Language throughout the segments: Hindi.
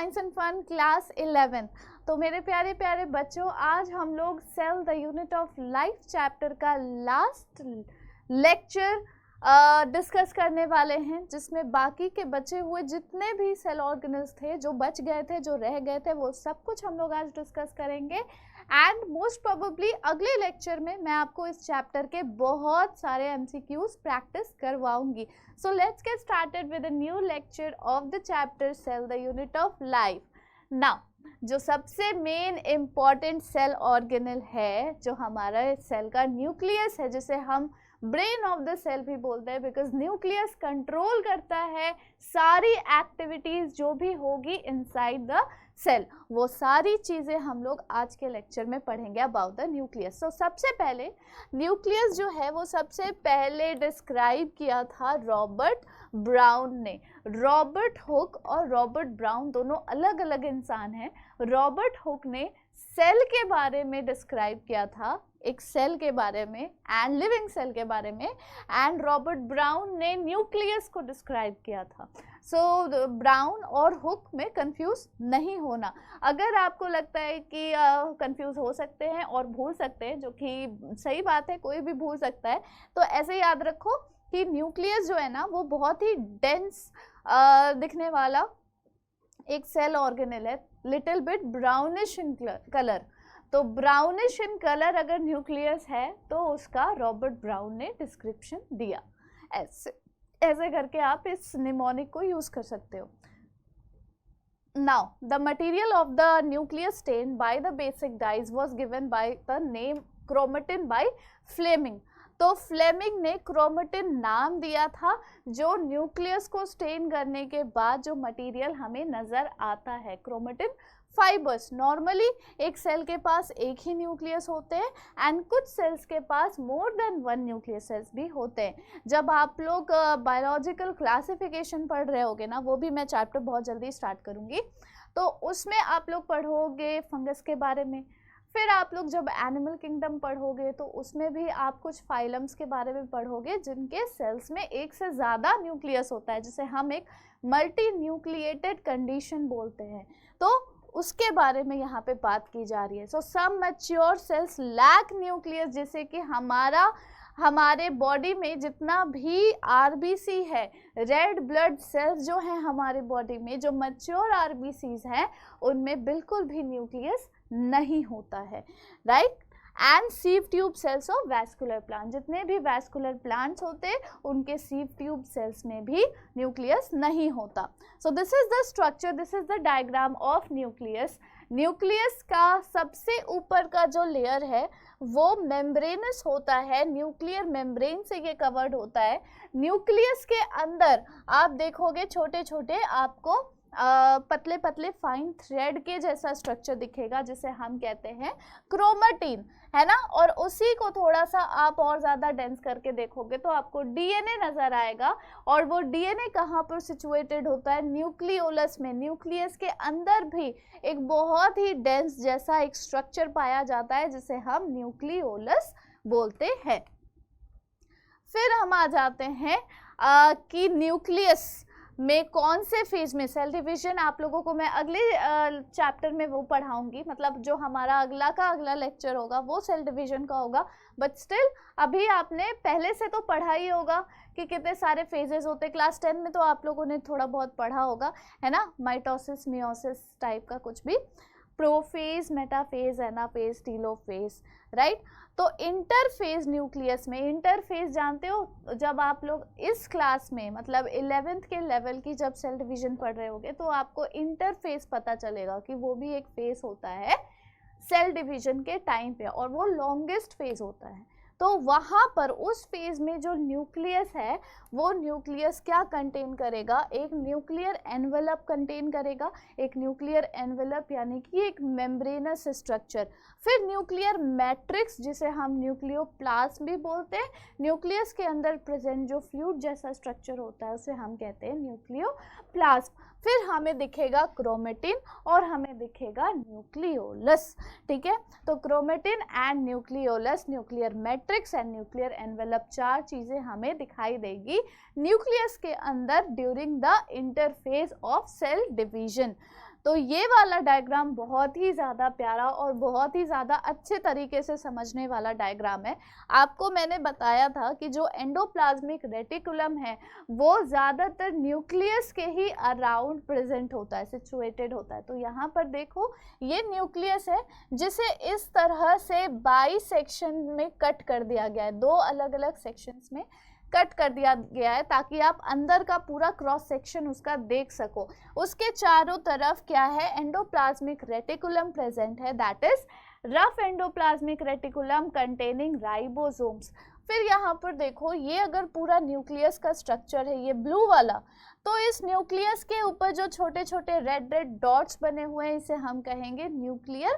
Science and fun class 11। तो मेरे प्यारे प्यारे बच्चों, आज हम लोग cell the unit of life chapter का लास्ट लेक्चर डिस्कस करने वाले हैं, जिसमें बाकी के बचे हुए जितने भी सेल ऑर्गेनल्स थे, जो बच गए थे, जो रह गए थे, वो सब कुछ हम लोग आज डिस्कस करेंगे। एंड मोस्ट प्रोबेबली अगले लेक्चर में मैं आपको इस चैप्टर के बहुत सारे एमसीक्यूज प्रैक्टिस करवाऊंगी। So let's get started with a new lecture of the chapter cell the unit of life. Now, जो सबसे मेन इम्पॉर्टेंट सेल ऑर्गेनल है, जो हमारा सेल का न्यूक्लियस है, जिसे हम ब्रेन ऑफ द सेल भी बोलते हैं, बिकॉज न्यूक्लियस कंट्रोल करता है सारी एक्टिविटीज जो भी होगी इनसाइड द सेल। वो सारी चीजें हम लोग आज के लेक्चर में पढ़ेंगे अबाउट द न्यूक्लियस। सो सबसे पहले न्यूक्लियस जो है वो सबसे पहले डिस्क्राइब किया था रॉबर्ट ब्राउन ने। रॉबर्ट हुक और रॉबर्ट ब्राउन दोनों अलग अलग इंसान हैं। रॉबर्ट हुक ने सेल के बारे में डिस्क्राइब किया था, एक सेल के बारे में एंड लिविंग सेल के बारे में, एंड रॉबर्ट ब्राउन ने न्यूक्लियस को डिस्क्राइब किया था। सो ब्राउन और हुक में कंफ्यूज नहीं होना। अगर आपको लगता है कि कंफ्यूज हो सकते हैं और भूल सकते हैं, जो कि सही बात है, कोई भी भूल सकता है, तो ऐसे याद रखो कि न्यूक्लियस जो है ना, वो बहुत ही डेंस दिखने वाला एक सेल ऑर्गेनल है, little bit brownish in colour. तो ब्राउनिश इन कलर अगर न्यूक्लियस है तो उसका रॉबर्ट ब्राउन ने डिस्क्रिप्शन दिया। ऐसे करके आप इस निमोनिक को यूज कर सकते हो। Now the material of the nucleus stain by the basic dyes was given by the name chromatin by Fleming. तो फ्लेमिंग ने क्रोमेटिन नाम दिया था, जो न्यूक्लियस को स्टेन करने के बाद जो मटेरियल हमें नजर आता है। क्रोमेटिन फाइबर्स, नॉर्मली एक सेल के पास एक ही न्यूक्लियस होते हैं एंड कुछ सेल्स के पास more than one nucleus cells भी होते हैं। जब आप लोग बायोलॉजिकल क्लासिफिकेशन पढ़ रहे होगे ना, वो भी मैं चैप्टर बहुत जल्दी स्टार्ट करूँगी, तो उसमें आप लोग पढ़ोगे फंगस के बारे में। फिर आप लोग जब एनिमल किंगडम पढ़ोगे तो उसमें भी आप कुछ फाइलम्स के बारे में पढ़ोगे, जिनके सेल्स में एक से ज़्यादा न्यूक्लियस होता है, जिसे हम एक मल्टी न्यूक्लिएटेड कंडीशन बोलते हैं। तो उसके बारे में यहाँ पे बात की जा रही है। सो सम मैच्योर सेल्स लैक न्यूक्लियस, जैसे कि हमारे बॉडी में जितना भी आरबीसी है, रेड ब्लड सेल्स जो हैं हमारे बॉडी में, जो मैच्योर आरबीसीज हैं, उनमें बिल्कुल भी न्यूक्लियस नहीं होता है, right. And sieve tube cells of vascular plant, जितने भी वैस्कुलर प्लांट्स होते हैं उनके सीव ट्यूब सेल्स में भी न्यूक्लियस नहीं होता। So this is the structure, this is the diagram of nucleus. Nucleus का सबसे ऊपर का जो लेयर है वो मेम्ब्रेनस होता है, न्यूक्लियर मेम्ब्रेन से ये कवर्ड होता है। न्यूक्लियस के अंदर आप देखोगे छोटे छोटे आपको पतले पतले फाइन थ्रेड के जैसा स्ट्रक्चर दिखेगा, जिसे हम कहते हैं क्रोमेटिन, है ना। और उसी को थोड़ा सा आप और ज़्यादा डेंस करके देखोगे तो आपको डीएनए नज़र आएगा। और वो डीएनए कहाँ पर सिचुएटेड होता है? न्यूक्लियोलस में। न्यूक्लियस के अंदर भी एक बहुत ही डेंस जैसा एक स्ट्रक्चर पाया जाता है, जिसे हम न्यूक्लियोलस बोलते हैं। फिर हम आ जाते हैं कि न्यूक्लियस में कौन से फेज में सेल डिवीजन, आप लोगों को मैं अगले चैप्टर में वो पढ़ाऊंगी, मतलब जो हमारा अगला लेक्चर होगा वो सेल डिवीजन का होगा। बट स्टिल अभी आपने पहले से तो पढ़ा ही होगा कि कितने सारे फेजेस होते हैं। क्लास 10 में तो आप लोगों ने थोड़ा बहुत पढ़ा होगा, है ना, माइटोसिस, मियोसिस टाइप का कुछ भी, prophase, metaphase, anaphase, telophase, right. तो इंटरफेज न्यूक्लियस में, इंटरफेज जानते हो, जब आप लोग इस क्लास में मतलब 11th के लेवल की जब सेल डिवीजन पढ़ रहे होगे तो आपको इंटरफेज पता चलेगा कि वो भी एक फेज होता है सेल डिवीजन के टाइम पे, और वो लॉन्गेस्ट फेज होता है। तो वहाँ पर उस फेज में जो न्यूक्लियस है वो न्यूक्लियस क्या कंटेन करेगा? एक न्यूक्लियर एनवेलप कंटेन करेगा। एक न्यूक्लियर एनवेलप यानी कि एक मेम्ब्रेनस स्ट्रक्चर। फिर न्यूक्लियर मैट्रिक्स, जिसे हम न्यूक्लियोप्लाज्म भी बोलते हैं। न्यूक्लियस के अंदर प्रेजेंट जो फ्लूइड जैसा स्ट्रक्चर होता है उसे हम कहते हैं न्यूक्लियोप्लाज्म। फिर हमें दिखेगा क्रोमेटिन और हमें दिखेगा न्यूक्लियोलस, ठीक है। तो chromatin and nucleolus, nuclear matrix and nuclear envelope, चार चीजें हमें दिखाई देगी न्यूक्लियस के अंदर during the interphase of cell division. तो ये वाला डायग्राम बहुत ही ज़्यादा प्यारा और बहुत ही ज़्यादा अच्छे तरीके से समझने वाला डायग्राम है। आपको मैंने बताया था कि जो एंडोप्लाज्मिक रेटिकुलम है वो ज़्यादातर न्यूक्लियस के ही अराउंड प्रेजेंट होता है, सिचुएटेड होता है। तो यहाँ पर देखो ये न्यूक्लियस है जिसे इस तरह से बाई सेक्शन में कट कर दिया गया है, दो अलग अलग सेक्शंस में कट कर दिया गया है ताकि आप अंदर का पूरा क्रॉस सेक्शन उसका देख सको। उसके चारों तरफ क्या है, एंडोप्लाज्मिक रेटिकुलम प्रेजेंट है, that is rough endoplasmic reticulum containing ribosomes. फिर यहाँ पर देखो ये अगर पूरा न्यूक्लियस का स्ट्रक्चर है ये ब्लू वाला, तो इस न्यूक्लियस के ऊपर जो छोटे छोटे रेड रेड डॉट्स बने हुए हैं इसे हम कहेंगे न्यूक्लियर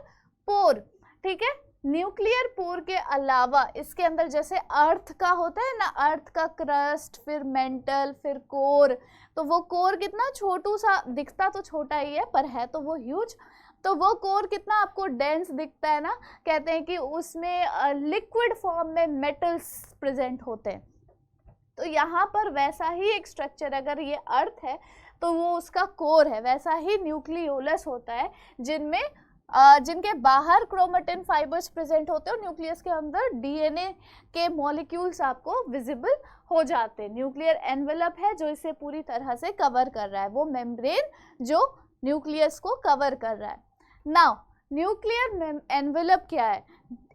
पोर। ठीक है, न्यूक्लियर पोर के अलावा इसके अंदर जैसे अर्थ का होता है ना, अर्थ का क्रस्ट, फिर मेंटल, फिर कोर, तो वो कोर कितना छोटू सा दिखता, तो छोटा ही है पर है तो वो ह्यूज। तो वो कोर कितना आपको डेंस दिखता है ना, कहते हैं कि उसमें लिक्विड फॉर्म में मेटल्स प्रेजेंट होते हैं। तो यहाँ पर वैसा ही एक स्ट्रक्चर, अगर ये अर्थ है तो वो उसका कोर है, वैसा ही न्यूक्लियोलस होता है जिनके बाहर क्रोमेटिन फाइबर्स प्रेजेंट होते हैं और न्यूक्लियस के अंदर डीएनए के मॉलिक्यूल्स आपको विजिबल हो जाते हैं। न्यूक्लियर एनवेलप है जो इसे पूरी तरह से कवर कर रहा है, वो मेम्ब्रेन जो न्यूक्लियस को कवर कर रहा है। नाउ न्यूक्लियर एनवेलप क्या है?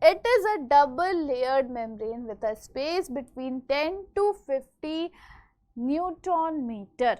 It is a double layered membrane with a space between 10 to 50 newton metre,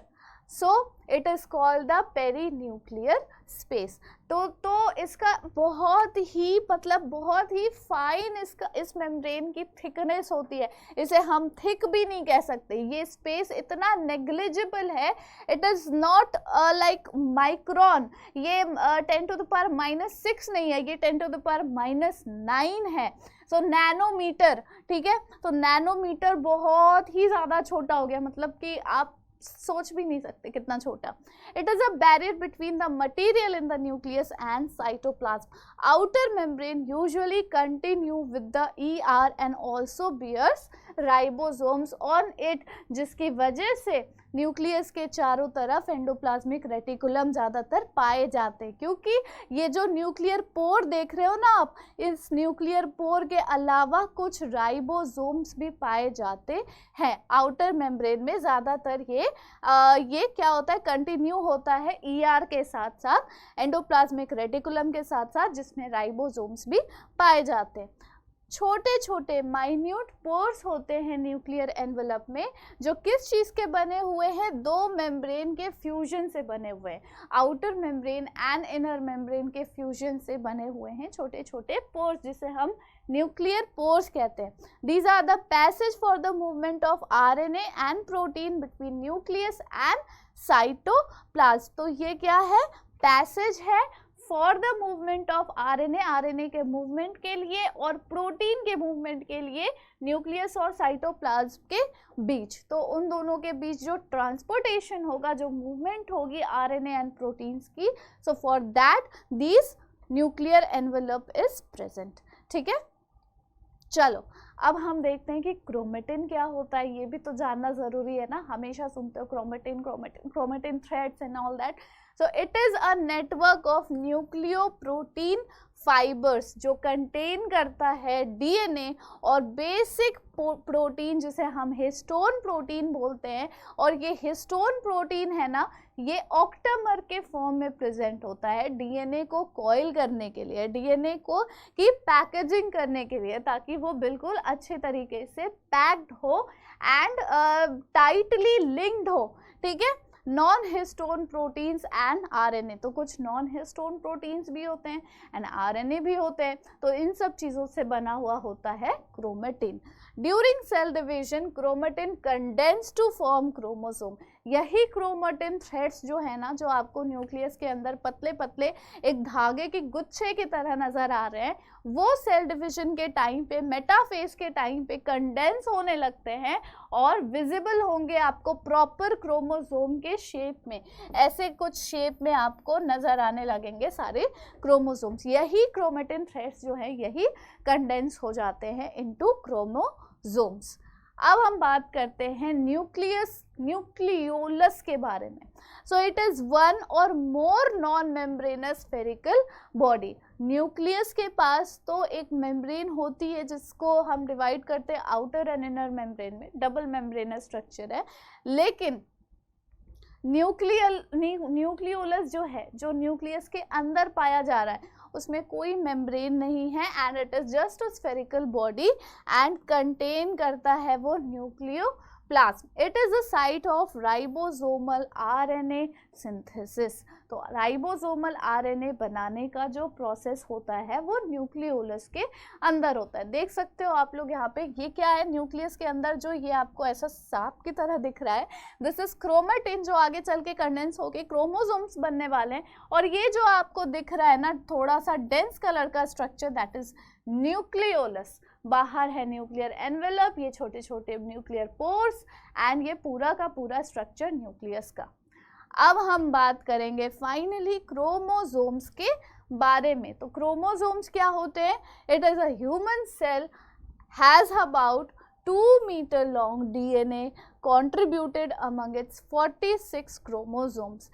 so it is called the perinuclear space. तो इसका बहुत ही बहुत ही फाइन इस मेम्ब्रेन की थिकनेस होती है, इसे हम थिक भी नहीं कह सकते। ये स्पेस इतना नेग्लिजिबल है, it is not like micron, ये 10 to the power -6 नहीं है, ये 10 to the power -9 है। सो नैनोमीटर, ठीक है, तो नैनोमीटर बहुत ही ज़्यादा छोटा हो गया, मतलब कि आप सोच भी नहीं सकते कितना छोटा। It is a barrier between the material in the nucleus and cytoplasm. Outer membrane usually continue with the ER and also bears ribosomes on it, जिसकी वजह से न्यूक्लियस के चारों तरफ एंडोप्लाज्मिक रेटिकुलम ज़्यादातर पाए जाते हैं। क्योंकि ये जो न्यूक्लियर पोर देख रहे हो ना आप, इस न्यूक्लियर पोर के अलावा कुछ राइबोसोम्स भी पाए जाते हैं आउटर मेम्ब्रेन में। ज़्यादातर ये क्या होता है, कंटिन्यू होता है ER के साथ साथ, एंडोप्लाज्मिक रेटिकुलम के साथ साथ, जिसमें राइबोसोम्स भी पाए जाते हैं। छोटे छोटे माइन्यूट पोर्स होते हैं न्यूक्लियर एनवेलप में, जो किस चीज़ के बने हुए हैं, दो मेम्ब्रेन के फ्यूजन से बने हुए हैं। Outer membrane and inner membrane के फ्यूजन से बने हुए हैं छोटे छोटे पोर्स, जिसे हम न्यूक्लियर पोर्स कहते हैं। These are the passage for the movement of RNA and protein between nucleus and cytoplasm. तो ये क्या है, पैसेज है for the movement of RNA के मूवमेंट के लिए और प्रोटीन के मूवमेंट के लिए न्यूक्लियस और साइटोप्लाज्म के बीच। तो उन दोनों के बीच जो ट्रांसपोर्टेशन होगा, जो मूवमेंट होगी RNA एंड प्रोटीन्स की, so for that this nuclear envelope is present. ठीक है, चलो अब हम देखते हैं कि क्रोमेटिन क्या होता है। ये भी तो जानना ज़रूरी है ना, हमेशा सुनते हो chromatin threads and all that. So it is a network of nucleoprotein fibres जो कंटेन करता है DNA और बेसिक प्रोटीन, जिसे हम हिस्टोन प्रोटीन बोलते हैं। और ये हिस्टोन प्रोटीन है ना, ये ऑक्टामर के फॉर्म में प्रेजेंट होता है DNA को कॉइल करने के लिए, DNA को की पैकेजिंग करने के लिए, ताकि वो बिल्कुल अच्छे तरीके से पैक्ड हो एंड टाइटली लिंक्ड हो। ठीक है, non histone proteins and RNA, तो कुछ नॉन हिस्टोन प्रोटीन्स भी होते हैं एंड RNA भी होते हैं, तो इन सब चीज़ों से बना हुआ होता है chromatin. During cell division chromatin condense to form chromosome. यही क्रोमेटिन थ्रेड्स जो है ना, जो आपको न्यूक्लियस के अंदर पतले पतले एक धागे के गुच्छे की तरह नजर आ रहे हैं, वो सेल डिवीजन के टाइम पे, मेटाफेज के टाइम पे कंडेंस होने लगते हैं और विजिबल होंगे आपको प्रॉपर क्रोमोसोम के शेप में। ऐसे कुछ शेप में आपको नजर आने लगेंगे सारे क्रोमोसोम्स। यही क्रोमेटिन थ्रेड्स जो है यही कंडेंस हो जाते हैं इनटू क्रोमोसोम्स। अब हम बात करते हैं न्यूक्लियोलस के बारे में। सो इट इज वन और more non membranes spherical body. Nucleus के पास तो एक मेम्ब्रेन होती है जिसको हम डिवाइड करते हैं आउटर एंड इनर मेम्ब्रेन में, डबल मेम्ब्रेनस स्ट्रक्चर है। लेकिन न्यूक्लियोलस जो है, जो न्यूक्लियस के अंदर पाया जा रहा है, उसमें कोई मेम्ब्रेन नहीं है and it is just a spherical body and contain करता है वो nucleoplasm. It is a site of ribosomal RNA synthesis. तो राइबोसोमल आरएनए बनाने का जो प्रोसेस होता है वो न्यूक्लियोलस के अंदर होता है। देख सकते हो आप लोग यहाँ पे, ये क्या है न्यूक्लियस के अंदर जो ये आपको ऐसा सांप की तरह दिख रहा है, दिस इज क्रोमेटिन, जो आगे चल के कंडेंस होके क्रोमोसोम्स बनने वाले हैं। और ये जो आपको दिख रहा है ना थोड़ा सा डेंस कलर का स्ट्रक्चर, दैट इज न्यूक्लियोलस। बाहर है न्यूक्लियर एनवेलप, ये छोटे छोटे न्यूक्लियर पोर्स एंड ये पूरा का पूरा स्ट्रक्चर न्यूक्लियस का। अब हम बात करेंगे फाइनली क्रोमोसोम्स के बारे में। तो क्रोमोसोम्स क्या होते हैं? It is a human cell has about 2 metre long DNA contributed among its 46 chromosomes।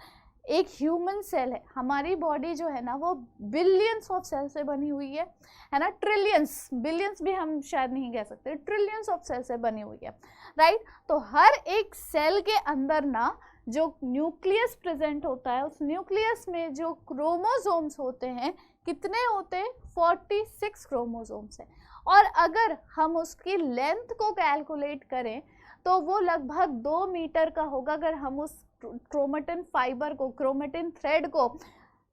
एक ह्यूमन सेल है, हमारी बॉडी जो है ना वो बिलियंस ऑफ सेल से बनी हुई है ना, ट्रिलियंस, बिलियंस भी हम शायद नहीं कह सकते, ट्रिलियंस ऑफ सेल से बनी हुई है, राइट। तो हर एक सेल के अंदर ना जो न्यूक्लियस प्रेजेंट होता है, उस न्यूक्लियस में जो क्रोमोसोम्स होते हैं, कितने होते हैं? 46 क्रोमोसोम्स है। और अगर हम उसकी लेंथ को कैलकुलेट करें तो वो लगभग 2 मीटर का होगा। अगर हम उस क्रोमेटिन फाइबर को, क्रोमेटिन थ्रेड को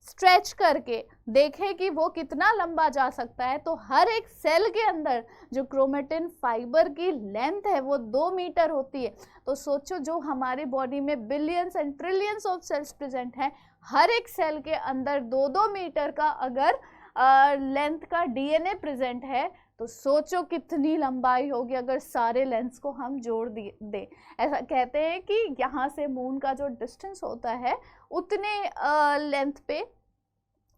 स्ट्रेच करके देखें कि वो कितना लंबा जा सकता है, तो हर एक सेल के अंदर जो क्रोमेटिन फाइबर की लेंथ है वो 2 मीटर होती है। तो सोचो, जो हमारी बॉडी में billions and trillions of cells present हैं, हर एक सेल के अंदर 2-2 मीटर का अगर लेंथ का डीएनए प्रेजेंट है, तो सोचो कितनी लंबाई होगी अगर सारे लेंथ्स को हम जोड़ दें। ऐसा कहते हैं कि यहाँ से मून का जो डिस्टेंस होता है उतने लेंथ पे,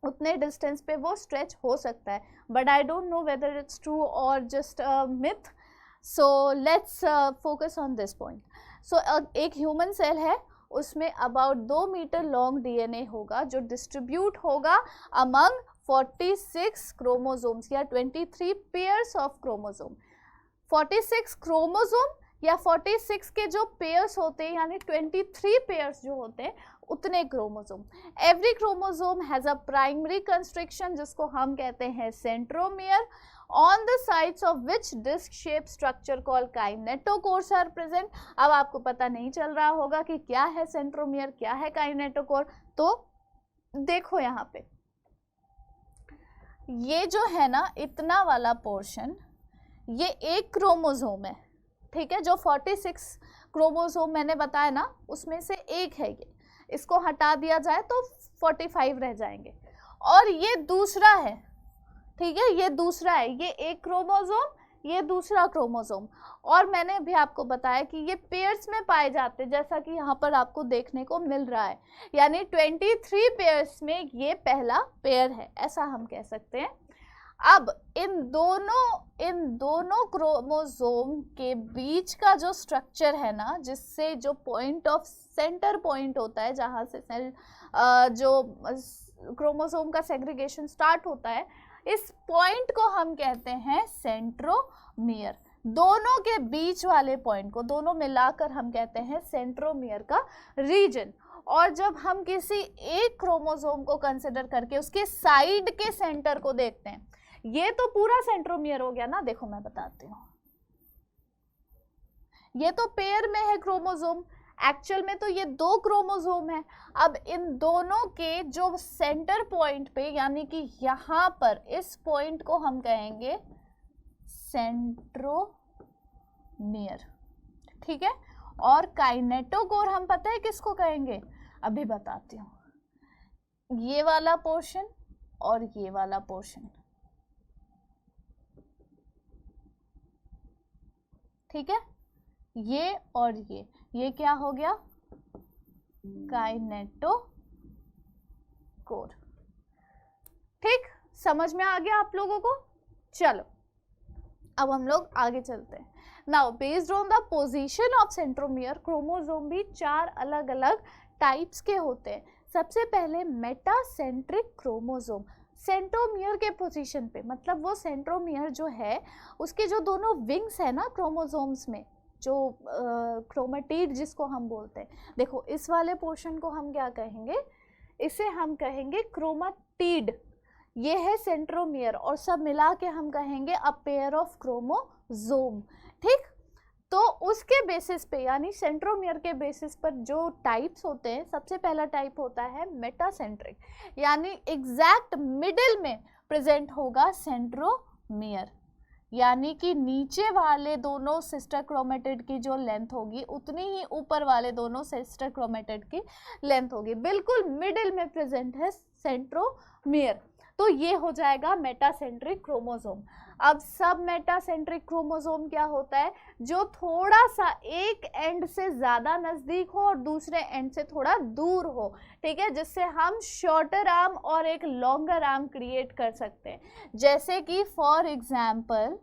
उतने डिस्टेंस पे वो स्ट्रेच हो सकता है, but I don't know whether it's true और just myth. So let's focus on this point. So एक ह्यूमन सेल है, उसमें अबाउट 2 मीटर लॉन्ग डीएनए होगा जो डिस्ट्रीब्यूट होगा अमंग 46 क्रोमोसोम्स या 23 पेयर्स ऑफ क्रोमोसोम। 46 क्रोमोसोम या 46 के जो पेयर्स होते हैं, यानी 23 पेयर्स जो होते हैं, उतने chromosome. Every chromosome has a primary constriction जिसको हम कहते हैं centromere, on the sides of which disc shaped structure called kinetochores are present। अब आपको पता नहीं चल रहा होगा कि क्या है सेंट्रोमियर, क्या है काइनेटोकोर। तो देखो यहाँ पे, ये जो है ना इतना वाला पोर्शन, ये एक क्रोमोसोम है, ठीक है। जो 46 क्रोमोसोम मैंने बताया ना, उसमें से एक है ये, इसको हटा दिया जाए तो 45 रह जाएंगे। और ये दूसरा है, ठीक है, ये दूसरा है, ये एक क्रोमोसोम, ये दूसरा क्रोमोसोम। और मैंने भी आपको बताया कि ये पेयर्स में पाए जाते हैं, जैसा कि यहाँ पर आपको देखने को मिल रहा है, यानी 23 पेयर्स में ये पहला पेयर है, ऐसा हम कह सकते हैं। अब इन दोनों क्रोमोसोम के बीच का जो स्ट्रक्चर है ना, जिससे जो पॉइंट ऑफ सेंटर पॉइंट होता है, जहाँ से सेल जो क्रोमोसोम का सेग्रीगेशन स्टार्ट होता है, इस पॉइंट को हम कहते हैं सेंट्रोमियर। दोनों के बीच वाले पॉइंट को, दोनों मिलाकर हम कहते हैं सेंट्रोमियर का रीजन। और जब हम किसी एक क्रोमोसोम को कंसिडर करके उसके साइड के सेंटर को देखते हैं, ये तो पूरा सेंट्रोमियर हो गया ना। देखो मैं बताती हूँ, ये तो पेयर में है क्रोमोसोम, एक्चुअल में तो ये 2 क्रोमोसोम है। अब इन दोनों के जो सेंटर पॉइंट पे, यानी कि यहाँ पर इस पॉइंट को हम कहेंगे सेंट्रोमियर, ठीक है। और काइनेटोकोर हम पता है किसको कहेंगे, अभी बताती हूँ। ये वाला पोर्शन और ये वाला पोर्शन, ठीक है, ये और ये क्या हो गया? काइनेटोकोर। ठीक, समझ में आ गया आप लोगों को? चलो अब हम लोग आगे चलते हैं। Now based on the position of centromere, chromosome भी 4 अलग अलग टाइप्स के होते हैं। सबसे पहले मेटासेंट्रिक क्रोमोसोम, सेंट्रोमियर के पोजीशन पे, मतलब वो सेंट्रोमियर जो है उसके जो दोनों विंग्स है ना क्रोमोसोम्स में, जो क्रोमेटिड जिसको हम बोलते हैं, देखो इस वाले पोर्शन को हम क्या कहेंगे, इसे हम कहेंगे क्रोमेटिड, ये है सेंट्रोमियर, और सब मिला के हम कहेंगे अ पेयर ऑफ क्रोमोसोम। ठीक, तो उसके बेसिस पे यानी सेंट्रोमियर के बेसिस पर जो टाइप्स होते हैं, सबसे पहला टाइप होता है मेटासेंट्रिक, यानी एग्जैक्ट मिडिल में प्रेजेंट होगा सेंट्रोमियर, यानी कि नीचे वाले दोनों सिस्टर क्रोमेटिड की जो लेंथ होगी उतनी ही ऊपर वाले दोनों सिस्टर क्रोमेटिड की लेंथ होगी, बिल्कुल मिडिल में प्रेजेंट है सेंट्रोमियर, तो ये हो जाएगा मेटासेंट्रिक क्रोमोसोम। अब सब मेटासेंट्रिक क्रोमोसोम क्या होता है, जो थोड़ा सा एक एंड से ज़्यादा नज़दीक हो और दूसरे एंड से थोड़ा दूर हो, ठीक है, जिससे हम शॉर्टर आर्म और एक लॉन्गर आर्म क्रिएट कर सकते हैं। जैसे कि फॉर एग्जाम्पल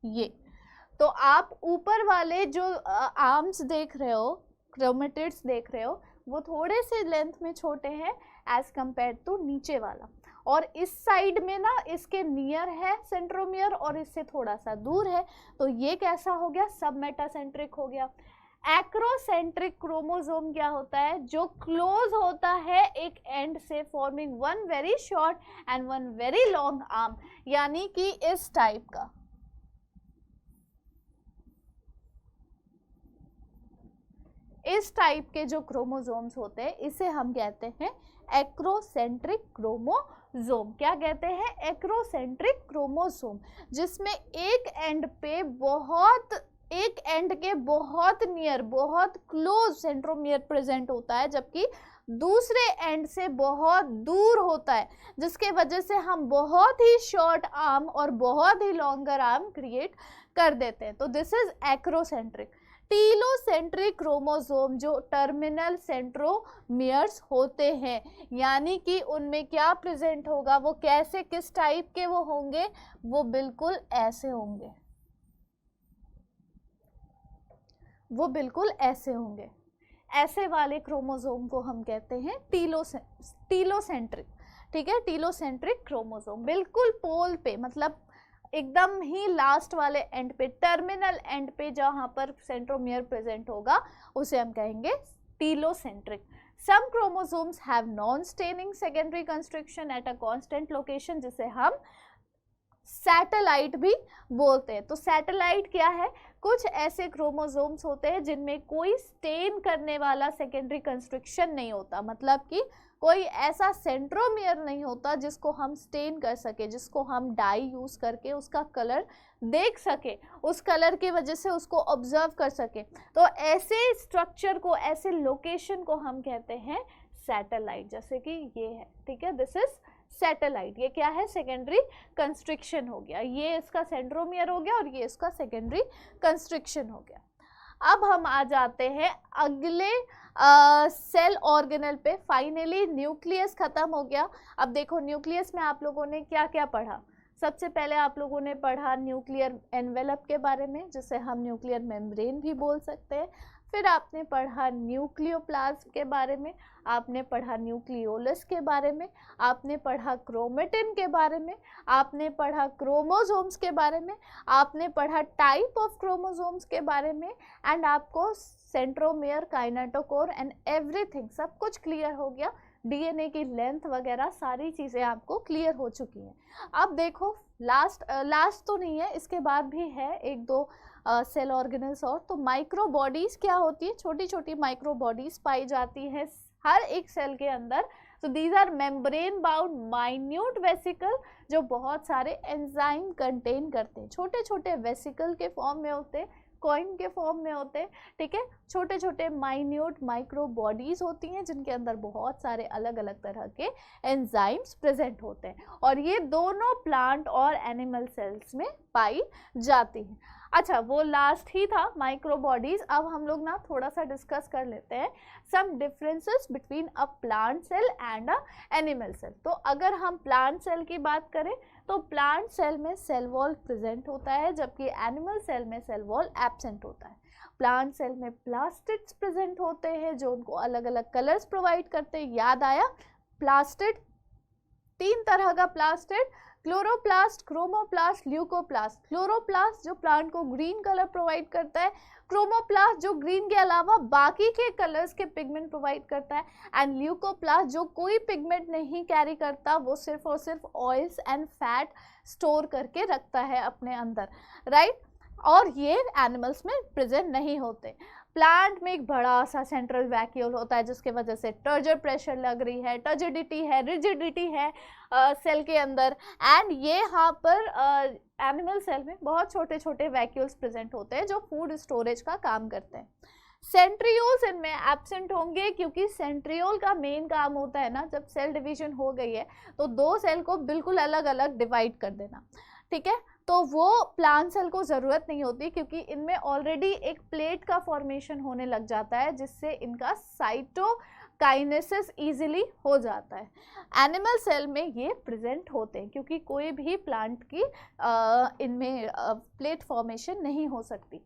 ये, तो आप ऊपर वाले जो आर्म्स देख रहे हो, क्रोमेटिड्स देख रहे हो, वो थोड़े से लेंथ में छोटे हैं एज कंपेयर टू नीचे वाला, और इस साइड में ना इसके नियर है सेंट्रोमियर और इससे थोड़ा सा दूर है, तो ये कैसा हो गया, सब मेटासेंट्रिक हो गया। एक्रोसेंट्रिक क्रोमोसोम क्या होता है, जो क्लोज होता है एक एंड से, forming one very short and one very long arm, यानी कि इस टाइप का, इस टाइप के जो क्रोमोसोम्स होते हैं इसे हम कहते हैं एक्रोसेंट्रिक क्रोमोसोम। क्या कहते हैं, एक्रोसेंट्रिक क्रोमोसोम, जिसमें एक एंड पे बहुत, एक एंड के बहुत नियर, बहुत क्लोज सेंट्रोमियर प्रेजेंट होता है, जबकि दूसरे एंड से बहुत दूर होता है, जिसके वजह से हम बहुत ही शॉर्ट आर्म और बहुत ही लॉन्गर आर्म क्रिएट कर देते हैं, तो this is acrocentric. Telocentric chromosome, जो टर्मिनल सेंट्रोमियर्स होते हैं, यानी कि उनमें क्या प्रेजेंट होगा, वो कैसे, किस टाइप के वो होंगे, वो बिल्कुल ऐसे होंगे, वो बिल्कुल ऐसे होंगे, ऐसे वाले क्रोमोसोम को हम कहते हैं टीलोसेंट्रिक, ठीक है, टीलोसेंट्रिक क्रोमोसोम, बिल्कुल पोल पे, मतलब एकदम ही लास्ट वाले एंड पे, टर्मिनल एंड पे जहां पर सेंट्रोमियर प्रेजेंट होगा, उसे हम कहेंगे telocentric. Some chromosomes have non staining secondary construction at a constant location, जिसे हम सैटेलाइट भी बोलते हैं। तो सैटेलाइट क्या है, कुछ ऐसे क्रोमोसोम्स होते हैं जिनमें कोई स्टेन करने वाला सेकेंडरी कंस्ट्रक्शन नहीं होता, मतलब कि कोई ऐसा सेंट्रोमियर नहीं होता जिसको हम स्टेन कर सके, जिसको हम डाई यूज करके उसका कलर देख सके, उस कलर की वजह से उसको ऑब्जर्व कर सके, तो ऐसे स्ट्रक्चर को, ऐसे लोकेशन को हम कहते हैं सैटेलाइट, जैसे कि ये है, ठीक है, दिस इज सैटेलाइट। ये क्या है, सेकेंडरी कंस्ट्रक्शन हो गया, ये इसका सेंट्रोमियर हो गया और ये इसका सेकेंडरी कंस्ट्रक्शन हो गया। अब हम आ जाते हैं अगले सेल ऑर्गेनल पे। फाइनली न्यूक्लियस खत्म हो गया। अब देखो न्यूक्लियस में आप लोगों ने क्या क्या पढ़ा। सबसे पहले आप लोगों ने पढ़ा न्यूक्लियर एनवेलप के बारे में, जिसे हम न्यूक्लियर मेम्ब्रेन भी बोल सकते हैं। फिर आपने पढ़ा न्यूक्लियोप्लाज्म के बारे में, आपने पढ़ा न्यूक्लियोलस के बारे में, आपने पढ़ा क्रोमेटिन के बारे में, आपने पढ़ा क्रोमोसोम्स के बारे में, आपने पढ़ा टाइप ऑफ क्रोमोसोम्स के बारे में, एंड आपको सेंट्रोमियर, काइनेटोकोर एंड एवरीथिंग सब कुछ क्लियर हो गया। डीएनए की लेंथ वगैरह सारी चीज़ें आपको क्लियर हो चुकी हैं। अब देखो लास्ट तो नहीं है, इसके बाद भी है एक दो सेल ऑर्गेनल्स और। तो माइक्रो बॉडीज क्या होती है, छोटी छोटी माइक्रो बॉडीज पाई जाती है हर एक सेल के अंदर। तो these are membrane bound minute vesicle, जो बहुत सारे एंजाइम कंटेन करते हैं, छोटे छोटे वेसिकल के फॉर्म में होते हैं, कॉइन के फॉर्म में होते हैं, ठीक है। छोटे छोटे माइन्यूट माइक्रो बॉडीज होती हैं जिनके अंदर बहुत सारे अलग अलग तरह के एंजाइम्स प्रेजेंट होते हैं, और ये दोनों प्लांट और एनिमल सेल्स में पाई जाती हैं। अच्छा वो लास्ट ही था माइक्रो बॉडीज। अब हम लोग ना थोड़ा सा डिस्कस कर लेते हैं some differences between a plant cell and an animal cell. तो अगर हम प्लांट सेल की बात करें तो प्लांट सेल में सेल वॉल प्रेजेंट होता है, जबकि एनिमल सेल में सेल वॉल एब्सेंट होता है। प्लांट सेल में प्लास्टिड्स प्रेजेंट होते हैं जो उनको अलग अलग कलर्स प्रोवाइड करते हैं। याद आया? प्लास्टिड, 3 तरह का plastid, chloroplast, chromoplast, leucoplast. Chloroplast जो प्लांट को ग्रीन कलर प्रोवाइड करता है, क्रोमोप्लास्ट जो ग्रीन के अलावा बाकी के कलर्स के पिगमेंट प्रोवाइड करता है, एंड ल्यूकोप्लास्ट जो कोई पिगमेंट नहीं कैरी करता, वो सिर्फ और सिर्फ ऑयल्स एंड फैट स्टोर करके रखता है अपने अंदर, राइट। और ये एनिमल्स में प्रेजेंट नहीं होते। प्लांट में एक बड़ा सा सेंट्रल वैक्यूल होता है जिसके वजह से टर्जर प्रेशर लग रही है, टर्जिडिटी है, रिजिडिटी है सेल के अंदर। एंड ये यहाँ पर एनिमल सेल में बहुत छोटे छोटे वैक्यूल्स प्रेजेंट होते हैं जो फूड स्टोरेज का काम करते हैं। सेंट्रियोल्स इनमें एब्सेंट होंगे क्योंकि सेंट्रियोल का मेन काम होता है ना, जब सेल डिवीजन हो गई है तो 2 सेल को बिल्कुल अलग अलग डिवाइड कर देना, ठीक है। तो वो प्लांट सेल को ज़रूरत नहीं होती क्योंकि इनमें ऑलरेडी एक प्लेट का फॉर्मेशन होने लग जाता है जिससे इनका साइटोकाइनेसिस इजीली हो जाता है। एनिमल सेल में ये प्रेजेंट होते हैं क्योंकि कोई भी प्लांट की इनमें प्लेट फॉर्मेशन नहीं हो सकती।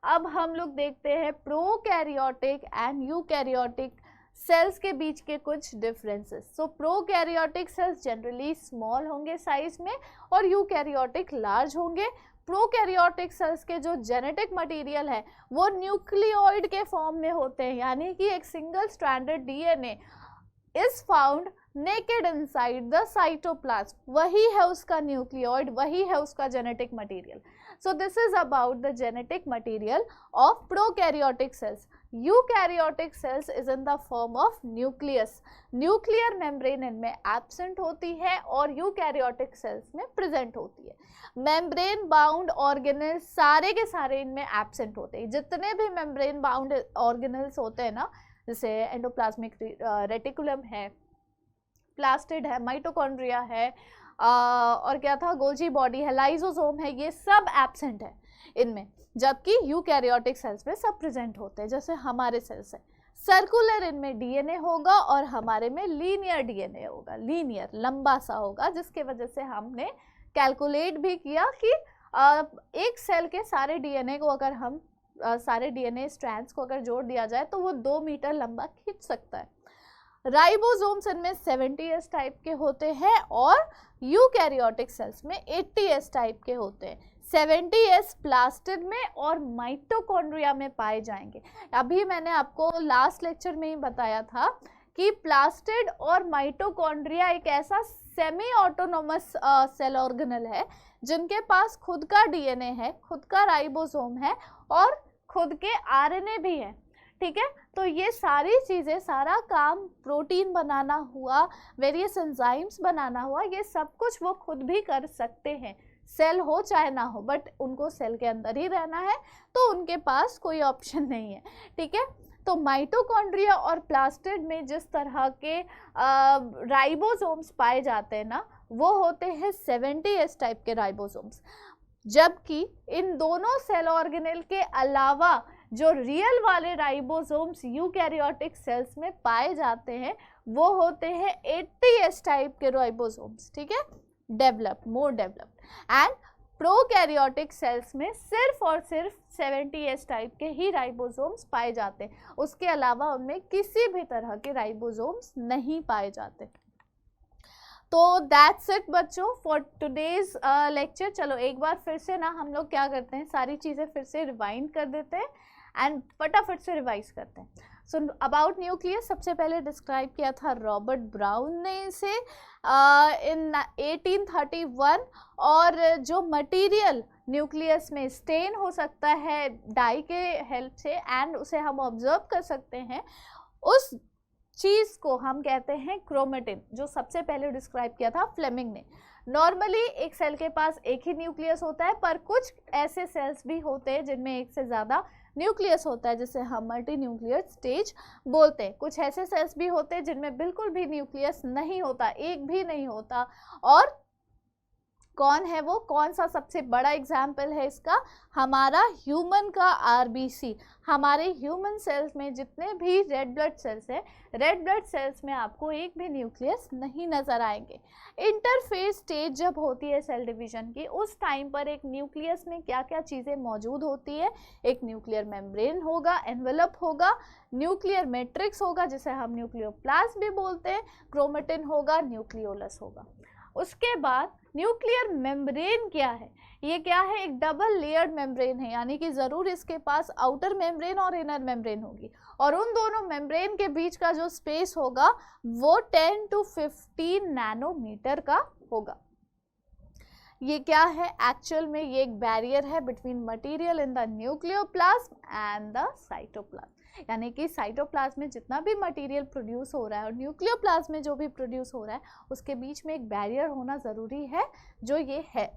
अब हम लोग देखते हैं प्रोकैरियोटिक एंड यूकैरियोटिक सेल्स के बीच के कुछ डिफरेंसेस। सो प्रोकैरियोटिक सेल्स जनरली स्मॉल होंगे साइज में और यूकैरियोटिक लार्ज होंगे। प्रोकैरियोटिक सेल्स के जो जेनेटिक मटेरियल है वो न्यूक्लियोइड के फॉर्म में होते हैं, यानी कि एक single stranded DNA is found naked inside the cytoplasm, वही है उसका न्यूक्लियोइड, वही है उसका genetic material. So this is about the genetic material of prokaryotic cells. Eukaryotic cells is in the form of nucleus. Nuclear membrane इनमें absent होती है और eukaryotic cells में present होती है। membrane bound organelles सारे के सारे इनमें absent होते हैं। जितने भी membrane bound organelles होते हैं ना, जैसे एंडोप्लाज्मिक रेटिकुलम है, प्लास्टिड है, माइटोकॉन्ड्रिया है, और क्या था, गोल्जी बॉडी है, लाइसोसोम है, ये सब एब्सेंट है इनमें, जबकि यूकैरियोटिक सेल्स में सब प्रेजेंट होते हैं। जैसे हमारे सेल्स है, सर्कुलर इनमें डीएनए होगा और हमारे में लीनियर डीएनए होगा, लीनियर लंबा सा होगा, जिसके वजह से हमने कैलकुलेट भी किया कि एक सेल के सारे डीएनए को अगर हम सारे डीएनए स्ट्रैंड्स को अगर जोड़ दिया जाए तो वो 2 मीटर लंबा खींच सकता है। राइबोसोम्स इनमें 70S टाइप के होते हैं और यूकैरियोटिक सेल्स में 80S टाइप के होते हैं। 70S प्लास्टिड में और माइटोकॉन्ड्रिया में पाए जाएंगे। अभी मैंने आपको लास्ट लेक्चर में ही बताया था कि प्लास्टिड और माइटोकॉन्ड्रिया एक ऐसा सेमी ऑटोनोमस सेल ऑर्गेनल है जिनके पास खुद का डीएनए है, खुद का राइबोसोम है और खुद के आरएनए भी है, ठीक है। तो ये सारी चीज़ें, सारा काम, प्रोटीन बनाना हुआ, वेरियस एंजाइम्स बनाना हुआ, ये सब कुछ वो खुद भी कर सकते हैं, सेल हो चाहे ना हो, बट उनको सेल के अंदर ही रहना है तो उनके पास कोई ऑप्शन नहीं है, ठीक है। तो माइटोकॉन्ड्रिया और प्लास्टिड में जिस तरह के राइबोसोम्स पाए जाते हैं ना, वो होते हैं 70S टाइप के राइबोसोम्स, जबकि इन दोनों सेल ऑर्गेनेल के अलावा जो रियल वाले राइबोसोम्स यूकैरियोटिक सेल्स में पाए जाते हैं वो होते हैं 80S टाइप के राइबोसोम्स, ठीक है, developed, more developed. And prokaryotic cells में सिर्फ और सिर्फ 70S टाइप के ही राइबोसोम्स पाए जाते हैं, उसके अलावा उनमें किसी भी तरह के राइबोसोम्स नहीं पाए जाते। तो दैट्स इट बच्चों फॉर टुडेज लेक्चर। चलो एक बार फिर से ना हम लोग क्या करते हैं, सारी चीज़ें फिर से रिवाइंड कर देते हैं एंड फटाफट से रिवाइज करते हैं। सो अबाउट न्यूक्लियस सबसे पहले डिस्क्राइब किया था रॉबर्ट ब्राउन ने इसे इन 1831, और जो मटेरियल न्यूक्लियस में स्टेन हो सकता है डाई के हेल्प से एंड उसे हम ऑब्जर्व कर सकते हैं, उस चीज़ को हम कहते हैं क्रोमेटिन, जो सबसे पहले डिस्क्राइब किया था फ्लेमिंग ने। नॉर्मली एक सेल के पास एक ही न्यूक्लियस होता है, पर कुछ ऐसे सेल्स भी होते हैं जिनमें एक से ज़्यादा न्यूक्लियस होता है, जिसे हम मल्टी न्यूक्लियर स्टेज बोलते हैं। कुछ ऐसे सेल्स भी होते हैं जिनमें बिल्कुल भी न्यूक्लियस नहीं होता, एक भी नहीं होता, और कौन है वो, कौन सा सबसे बड़ा एग्जाम्पल है इसका, हमारा ह्यूमन का आरबीसी। हमारे ह्यूमन सेल्स में जितने भी रेड ब्लड सेल्स हैं, रेड ब्लड सेल्स में आपको एक भी न्यूक्लियस नहीं नजर आएंगे। इंटरफेज स्टेज जब होती है सेल डिवीजन की, उस टाइम पर एक न्यूक्लियस में क्या क्या चीज़ें मौजूद होती है, एक न्यूक्लियर मेम्ब्रेन होगा, एनवेलप होगा, न्यूक्लियर मैट्रिक्स होगा जिसे हम न्यूक्लियोप्लास्ट भी बोलते हैं, क्रोमेटिन होगा, न्यूक्लियोलस होगा। उसके बाद न्यूक्लियर मेम्ब्रेन क्या है, ये क्या है, एक डबल लेयर्ड मेम्ब्रेन है, यानी कि ज़रूर इसके पास आउटर मेम्ब्रेन और इनर मेम्ब्रेन होगी, और उन दोनों मेम्ब्रेन के बीच का जो स्पेस होगा वो 10 to 15 नैनोमीटर का होगा। ये क्या है, एक्चुअल में ये एक बैरियर है between material in the nucleoplasm and the cytoplasm, यानी कि साइटोप्लाज्म में जितना भी मटेरियल प्रोड्यूस हो रहा है और न्यूक्लियोप्लाज्म में जो भी प्रोड्यूस हो रहा है उसके बीच में एक बैरियर होना ज़रूरी है, जो ये है।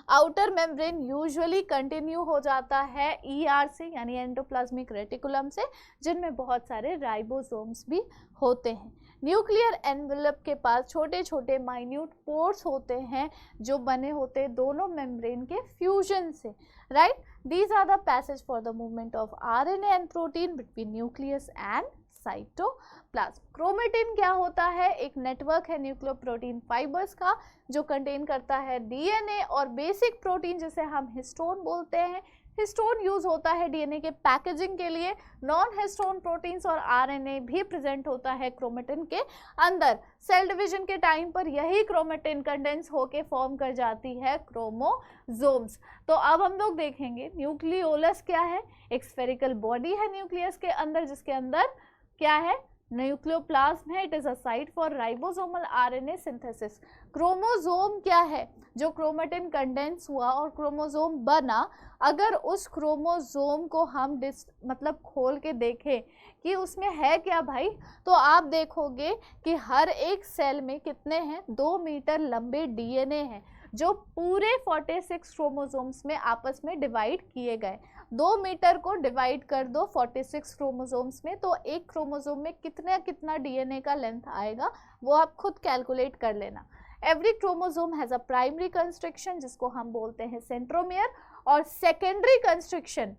आउटर मेम्ब्रेन यूजुअली कंटिन्यू हो जाता है ER से, यानी एंडोप्लाज्मिक रेटिकुलम से, जिनमें बहुत सारे राइबोसोम्स भी होते हैं। न्यूक्लियर एनवेलप के पास छोटे छोटे माइन्यूट पोर्स होते हैं जो बने होते हैं दोनों मेम्ब्रेन के फ्यूजन से, right. These are the passage for the movement of RNA and protein between nucleus and cytoplasm. Chromatin क्या होता है, एक नेटवर्क है न्यूक्लियोप्रोटीन फाइबर्स का जो कंटेन करता है DNA और बेसिक प्रोटीन जिसे हम हिस्टोन बोलते हैं। हिस्टोन यूज होता है DNA के पैकेजिंग के लिए। नॉन हिस्टोन प्रोटीन्स और RNA भी प्रेजेंट होता है क्रोमेटिन के अंदर। सेल डिवीजन के टाइम पर यही क्रोमेटिन कंडेंस होके फॉर्म कर जाती है क्रोमोसोम्स। तो अब हम लोग देखेंगे न्यूक्लियोलस क्या है, एक स्फेरिकल बॉडी है न्यूक्लियस के अंदर जिसके अंदर क्या है, न्यूक्लियोप्लाज्म है। It is a site for ribosomal RNA synthesis. Chromosome क्या है, जो क्रोमेटिन कंडेंस हुआ और क्रोमोसोम बना, अगर उस क्रोमोसोम को हम मतलब खोल के देखें कि उसमें है क्या भाई, तो आप देखोगे कि हर एक सेल में कितने हैं, 2 मीटर लंबे DNA हैं जो पूरे 46 क्रोमोसोम्स में आपस में डिवाइड किए गए। 2 मीटर को डिवाइड कर दो 46 क्रोमोसोम्स में, तो एक क्रोमोसोम में कितना DNA का लेंथ आएगा वो आप खुद कैलकुलेट कर लेना। Every chromosome has a primary constriction जिसको हम बोलते हैं सेंट्रोमियर, और secondary constriction,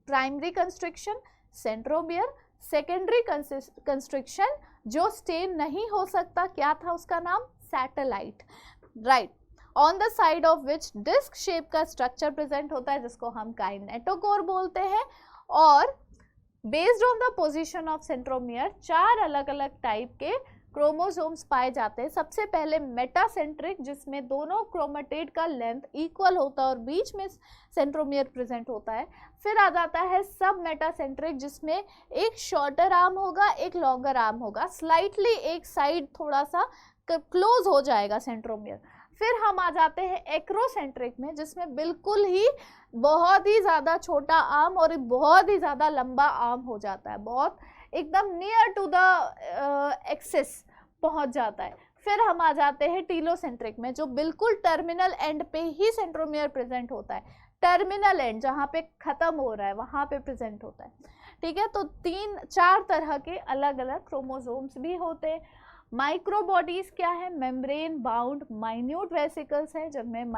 primary constriction centromere, secondary constriction जो स्टेन नहीं हो सकता, क्या था उसका नाम, satellite, right. On the side of which disc shape का स्ट्रक्चर प्रेजेंट होता है जिसको हम काइनेटोकोर बोलते हैं। और based on the position of centromere 4 अलग अलग टाइप के क्रोमोसोम्स पाए जाते हैं। सबसे पहले मेटासेंट्रिक, जिसमें दोनों क्रोमेटिड का लेंथ इक्वल होता है और बीच में सेंट्रोमियर प्रेजेंट होता है। फिर आ जाता है सब मेटासेंट्रिक, जिसमें एक शॉर्टर आर्म होगा, एक लॉन्गर आर्म होगा, स्लाइटली एक साइड थोड़ा सा क्लोज हो जाएगा सेंट्रोमियर। फिर हम आ जाते हैं एक्रोसेंट्रिक में, जिसमें बिल्कुल ही बहुत ही ज़्यादा छोटा आर्म और बहुत ही ज़्यादा लंबा आर्म हो जाता है, बहुत एकदम नियर टू द एक्सिस पहुंच जाता है। फिर हम आ जाते हैं टीलोसेंट्रिक में, जो बिल्कुल टर्मिनल एंड पे ही सेंट्रोमियर प्रेजेंट होता है। टर्मिनल एंड जहाँ पे ख़त्म हो रहा है वहाँ पे प्रेजेंट होता है, ठीक है। तो 3-4 तरह के अलग अलग क्रोमोसोम्स भी होते हैं। माइक्रोबॉडीज क्या है, मेम्ब्रेन बाउंड माइन्यूट वेसिकल्स है जिनमें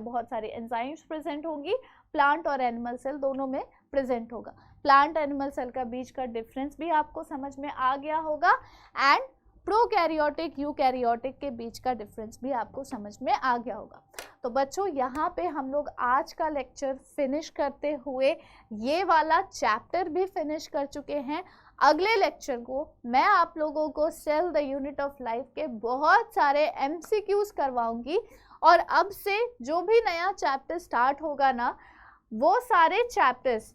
बहुत सारे एंजाइम्स प्रेजेंट होंगी। प्लांट और एनिमल सेल दोनों में प्रेजेंट होगा। प्लांट एनिमल सेल का बीच का डिफरेंस भी आपको समझ में आ गया होगा, एंड प्रोकैरियोटिक यूकैरियोटिक के बीच का डिफरेंस भी आपको समझ में आ गया होगा। तो बच्चों यहाँ पे हम लोग आज का लेक्चर फिनिश करते हुए ये वाला चैप्टर भी फिनिश कर चुके हैं। अगले लेक्चर को मैं आप लोगों को cell the unit of life के बहुत सारे MCQs करवाऊंगी, और अब से जो भी नया चैप्टर स्टार्ट होगा ना, वो सारे चैप्टर्स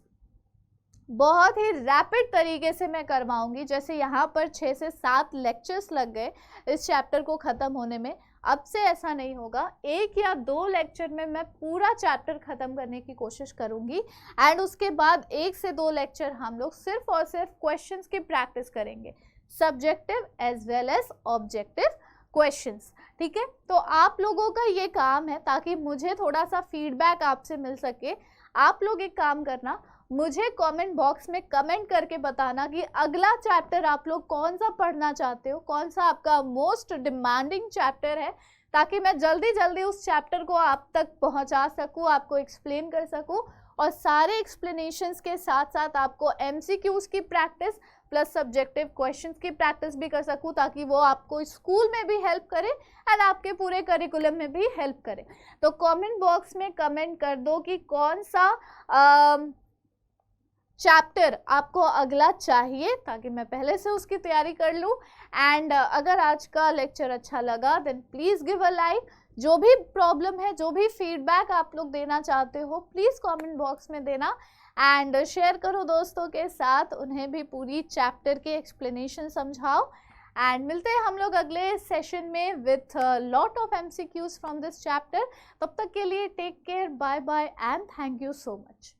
बहुत ही रैपिड तरीके से मैं करवाऊंगी। जैसे यहाँ पर 6 से 7 लेक्चर्स लग गए इस चैप्टर को ख़त्म होने में, अब से ऐसा नहीं होगा। 1 या 2 लेक्चर में मैं पूरा चैप्टर ख़त्म करने की कोशिश करूँगी, एंड उसके बाद 1 से 2 लेक्चर हम लोग सिर्फ और सिर्फ क्वेश्चंस की प्रैक्टिस करेंगे, subjective as well as objective questions, ठीक है। तो आप लोगों का ये काम है, ताकि मुझे थोड़ा सा फीडबैक आपसे मिल सके, आप लोग एक काम करना, मुझे कमेंट बॉक्स में कमेंट करके बताना कि अगला चैप्टर आप लोग कौन सा पढ़ना चाहते हो, कौन सा आपका मोस्ट डिमांडिंग चैप्टर है, ताकि मैं जल्दी जल्दी उस चैप्टर को आप तक पहुंचा सकूं, आपको एक्सप्लेन कर सकूं, और सारे एक्सप्लेनेशंस के साथ साथ आपको एमसीक्यूज की प्रैक्टिस प्लस सब्जेक्टिव क्वेश्चंस की प्रैक्टिस भी कर सकूं, ताकि वो आपको स्कूल में भी हेल्प करे एंड आपके पूरे करिकुलम में भी हेल्प करे। तो कमेंट बॉक्स में कमेंट कर दो कि कौन सा चैप्टर आपको अगला चाहिए, ताकि मैं पहले से उसकी तैयारी कर लूँ। एंड अगर आज का लेक्चर अच्छा लगा then please give a like. जो भी प्रॉब्लम है, जो भी फीडबैक आप लोग देना चाहते हो, प्लीज़ कमेंट बॉक्स में देना एंड शेयर करो दोस्तों के साथ, उन्हें भी पूरी चैप्टर की एक्सप्लेनेशन समझाओ। एंड मिलते हैं हम लोग अगले सेशन में with lot of MCQs from this chapter. तब तक के लिए take care, bye bye and thank you so much.